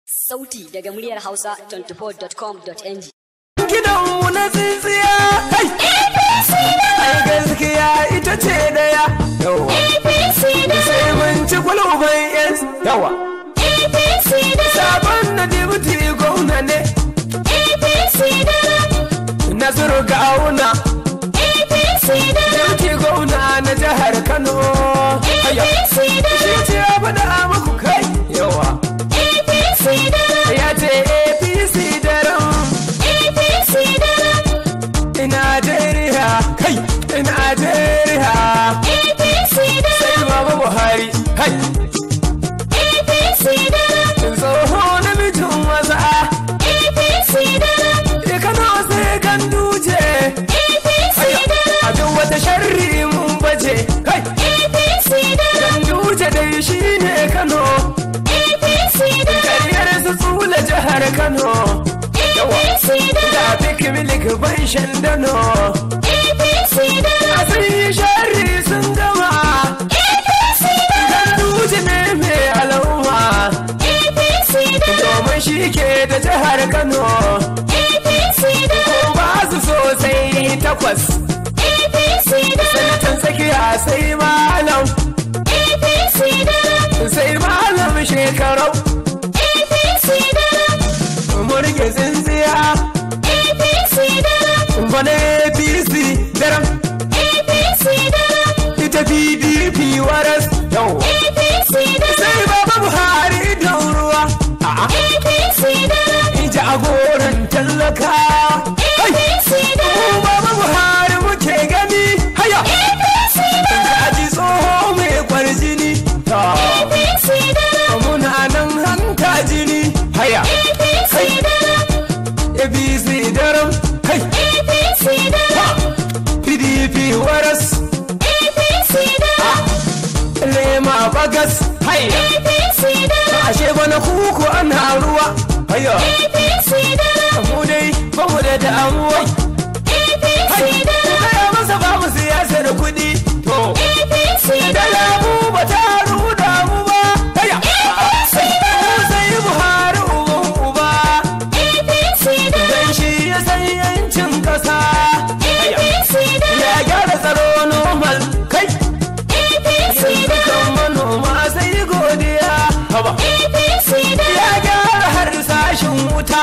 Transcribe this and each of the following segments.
Sauti daga muryar Hausa24.com.ng. Gidanmu na tsintsiya, APC ai gaskiya ita ce daya. Yawa. APC sai mun ci kwalban yes. Yawa. APC sabon na deputy gwamna ne. APC Nasiru Gawuna. APC deputy gwamna na jihar Kano. APC shi ce ya faɗa muku kai. Yawa. Ya ce APC daren APC daren Najeriya kai Najeriya APC daren sai Baba Buhari kai APC daren tsoho namijin wasa APC daren Kano sai Ganduje APC daren a duk wata sharri mun baje kai APC daren Ganduje dai shine Kano kariyar su tsula jihar Kano da big milik ban shandano a sun yi shari sun gama Ganduje ne mai al'umma domin shi ke da jihar Kano ko ba su sosai takwas sanatan tsakiya sai malam sai malam shekarau murge tsintsiya bana APC daram ita PDP waras yau sai Baba Buhari don ruwa ija agoran tallaka Baba Buhari muke gani haya kaji tsoho mai kwarjini muna nan hanta jini haya APC daram kai PDP waras lema bagas haya ashe bana kuku ana ruwa haya mu dai ba mu da damuwa kai masa ba mu siyasar kuɗi to da labu ba ta ruda mu ba haya sai Buhari uba dan shi ya san yancin kasa ya gyara tsaro normal kai yanzu kan manoma sai godiya ya gyara har sashin wuta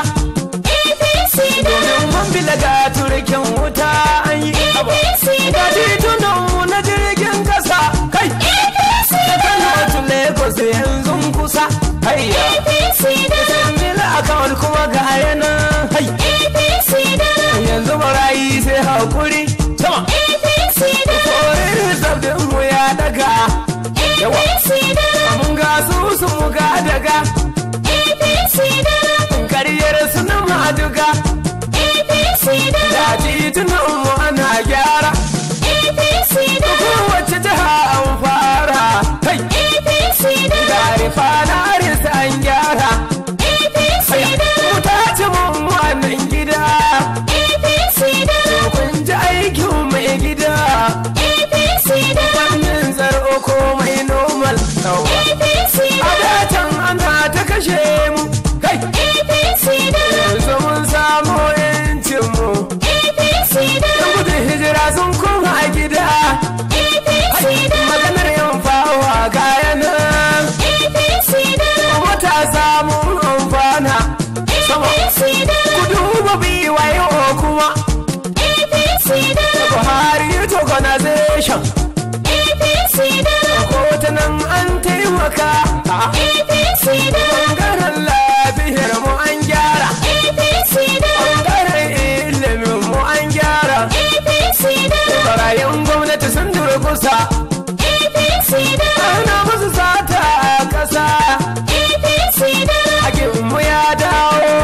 domin mun bilaga turken wuta an yi ga titunanmu na jirgin kasa kai da Kano to Lagos yanzu kusa hayya mila akawar kuma ga yana hai yanzu barayi sai hakuri sama forin sabbin mu ya daga yawa mun ga su mu ga daga kariyar su na maduga da titunan mu ana gyara kowace jiha an fara kai da rifanaris an gyara mu tace mun wannan gida kun ji aikin mai gida wannan tsaro komai normal a datan ana ta kashe mu kai yanzu mun samu yancin mu yan gudun hijira sun koma gida maganar yan fawa kayan matasa mun amfana sama ku duba biwayo kuma Buhari organization ko ta nan an taimaka bangaren lafiyar mu an gyara bangaren ilimin mu an gyara barayin gwamnati sun durkusa ana musu sata a kasa hakin mu ya dawo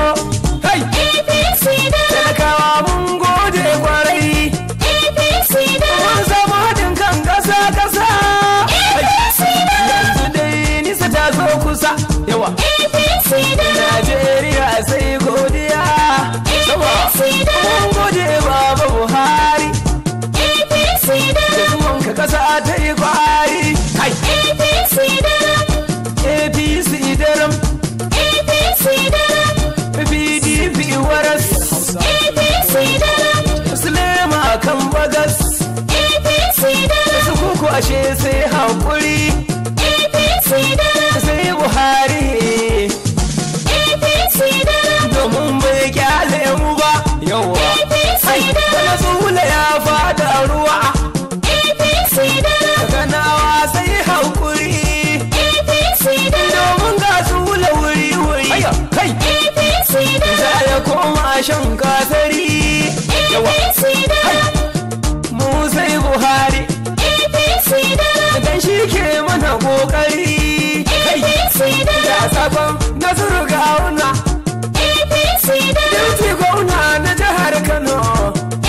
talakawa mun gode kwarai shan kasari. APC mu sai Buhari. APC dan shi ke mana kokari. APC da sakon Nasiru Gawuna. APC Dauti gwamna na jihar Kano.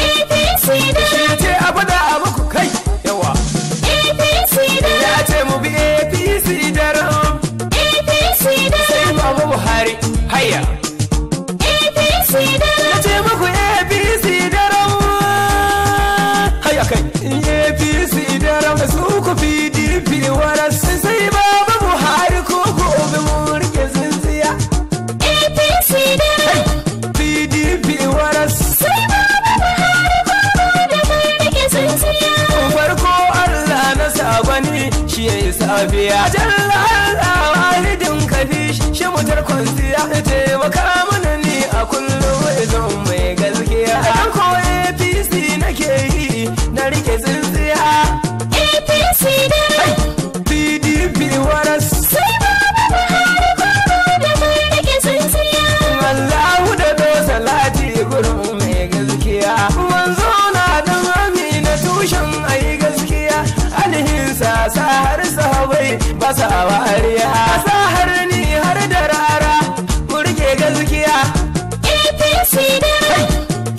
APC shi ce a faɗa a muku kai yawa. APC ya ce mu bi APC daram. APC sai Baba Buhari hayya. APC na ce muku APC daram hayya kai. APC daram su ku PDP waras sai Baba Buhari ko gobe mu rike tsintsiya. APC daram PDP waras sai Baba Buhari ko gobe mu rike tsintsiya. Farko Allah na sabani shi yayi safiya. Jalla Allah wahidin kafish shi mutar kwansiya. Taimaka mana ni a kullum zan mai gaskiya. Dan ko APC nake yi na rike tsintsiya. APC daram PDP waras sai Baba Buhari ko gobe mu rike tsintsiya. Allahu da do salati gurin mai gaskiya. Manzo na dan Amina tushen ai gaskiya. Alhinsa sa har sahabai ba sa wariya. Sa har ni har da rara mu rike gaskiya. APC daram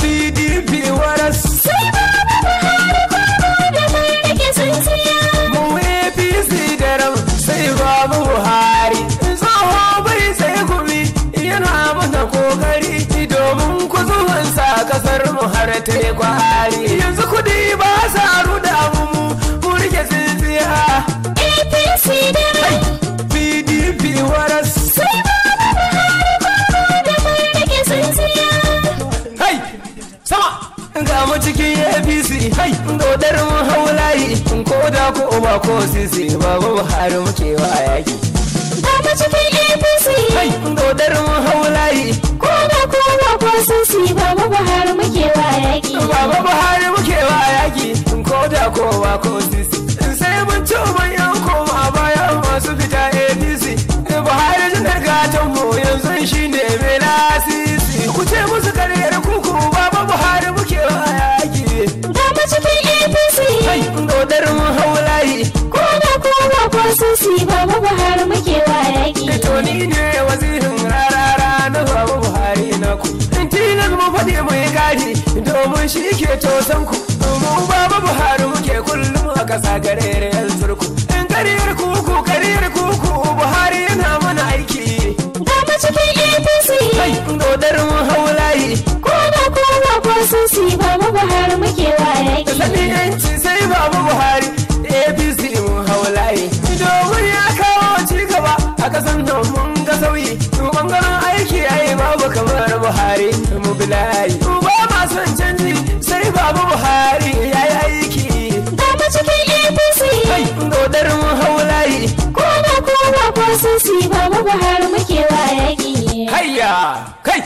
PDP waras sai Baba Buhari ko gobe mu rike tsintsiya. Mu APC daram sai Baba Buhari. Tsoho bai sai gumi yana mana kokari domin kuzuwansa kasar mu har ta yi kwari. Yanzu kudi ba sa ruda mu rike tsintsiya. APC daram PDP waras sai Baba Buhari ko gobe mu rike tsintsiya. Hai sama ga mu cikin APC hai dodar mu haulayi ko da ko ba ko sisi Baba Buhari muke wa yaki. Ga mu cikin APC hai dodar mu haulayi ko da ko ba ko sisi Baba Buhari muke wa yaki. Baba Buhari muke wa yaki ko da ko ba ko sisi. Sai mun ci bayan koma bayan masu fita APC. Buhari jin gatan mu yanzu shine mai lasisi. Ku ce musu karyar kuku Baba Buhari muke wa yaki. Ga mu cikin APC hai dodar mu haulayi ko da ko ba ko sisi Baba Buhari muke wa yaki. To ni ne wazirin rarara na Baba Buhari na ku. Tilas mu faɗi mai gadi domin shi ke tosan ku. Mu Baba Buhari muke kullum a ƙasa garere yan surku. In kariyar kuku Buhari yana mana aiki. Ga mu cikin APC hai dodar mu haulayi ko da ko ba ko sisi Baba Buhari muke wa yaki. Sani yanci sai Baba Buhari APC mu haulayi. Domin ya kawo ci gaba a ƙasan nan mun ga sauyi. Bangaren aiki ai babu kamar Buhari mu bilayi. Ba ma son canji sai Baba Buhari ya yi aiki. Ga mu cikin APC hai dodar mu haulayi ko da ko ba ko sisi Baba Buhari muke wa yaki. Hayya kai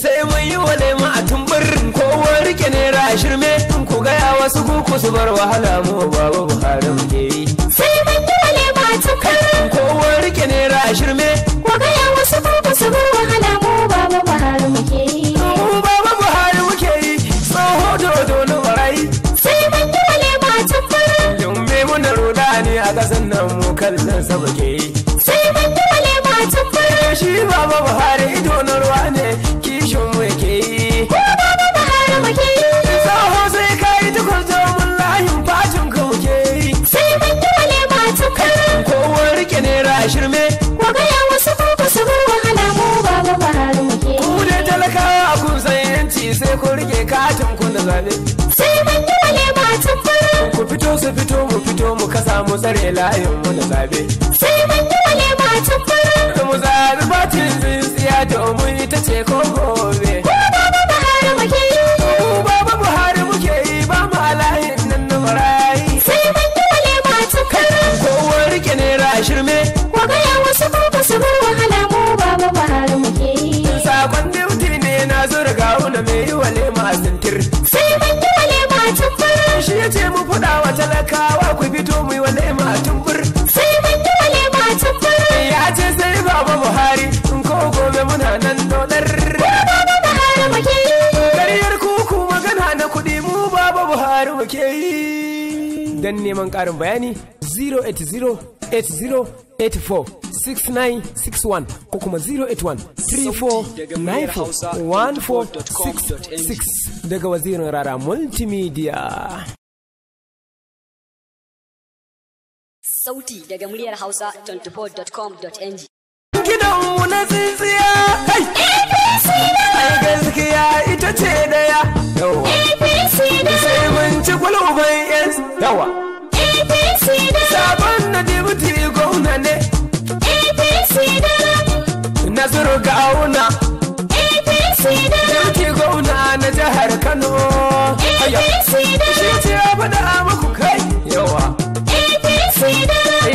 sai mun yi walema a tumburin kowa rike naira shirme. Ku gaya wasu kuku su bar wahala mu Baba Buhari muke yi. Sai mun yi walema a tumburin kowa rike naira shirme. Ku gaya wasu kuku su bar wahala mu Baba Buhari muke yi. Mu Baba Buhari muke yi tsoho dodo na warai. Sai mun yi walema a tumburin jumme muna roda ne a ƙasan nan mu kallon sa muke yi. Sai mun yi walema a tumburin shi Baba Buhari ido na ruwa ne kishin mu yake yi. Ko Baba Buhari muke yi. Tsoho sai ka yi tukul domin layin fatin ka muke yi. Sai mun yi walema a tumburin kowa rike naira shirme. Ko gaya wasu kuku su bar wahala mu Baba Buhari muke yi. Ku da talakawa kun san yanci sai ku rike katin ku na zabe. Sai mun yi walema a tumburin ku fito su fito mu kasa mu tsare layin mu na zabe. Sai mun yi walema a tumburin mu zabi batin tsintsiya domin ita ce ko gobe. Ko Baba Buhari muke yi. Baba Buhari muke yi ba mu alayin nan na marayi. Sai mun yi walema a tumburin kowa rike naira shirme. Ko gaya wasu kuku su bar wahala mu Baba Buhari muke yi. Sakon Dauti ne na zo daga wuna mai yi walema a sintir. Sai mun yi walema a tumburin shi ya ce mu faɗa wa talakawa ku fito mu yi walema a tumbur. Sai mun yi walema a tumburin ya ce sai Baba Buhari ko gobe muna nan dodar. Buhari muke yi. Don neman ƙarin bayani 08080846961 ko kuma 08134941466 daga Wazirin Rara Multimedia. Sauti daga muryar Hausa 24.com.ng. Gidanmu na tsintsiya, hey! APC ai gaskiya ita ce daya. Yawa. APC sai mun ci kwalban yes. Yawa. APC sabon na dibuti gwamna ne. APC Nasiru Gawuna. APC dibuti gwamna na jihar Kano. APC shi ce ya faɗa muku kai. Yawa. APC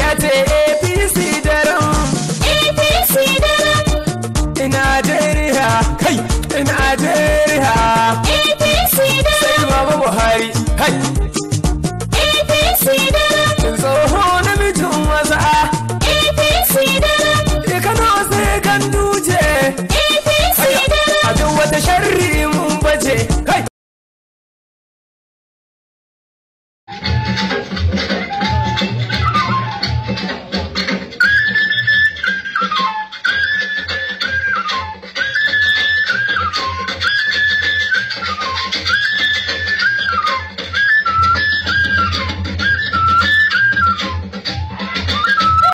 ya ce APC daren. Najeriya kai Najeriya APC sai Baba Buhari kai APC tsoho namijin wasa APC Kano sai Ganduje APC a duk wata sharri mun baje kai